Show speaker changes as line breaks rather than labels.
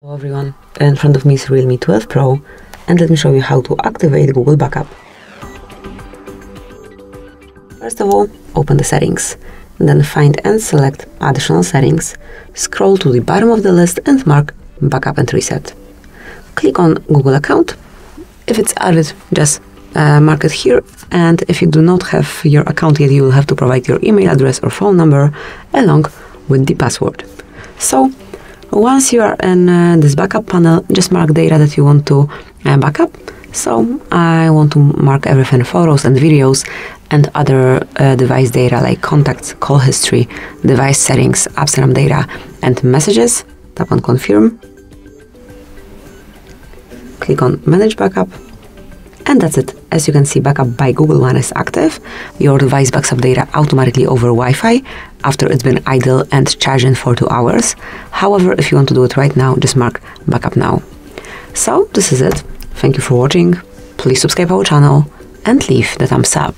Hello everyone, in front of me is Realme 12 Pro, and let me show you how to activate Google Backup. First of all, open the settings, then find and select additional settings, scroll to the bottom of the list and mark Backup and Reset. Click on Google account. If it's added, just mark it here, and if you do not have your account yet, you will have to provide your email address or phone number along with the password. So once you are in this backup panel, just mark data that you want to backup. So I want to mark everything: photos and videos and other device data like contacts, call history, device settings, apps and data, and messages. Tap on confirm. Click on manage backup. And that's it. As you can see, backup by Google One is active. Your device backs up data automatically over Wi-Fi after it's been idle and charging for 2 hours. However, if you want to do it right now, just mark backup now. So this is it. Thank you for watching. Please subscribe our channel and leave the thumbs up.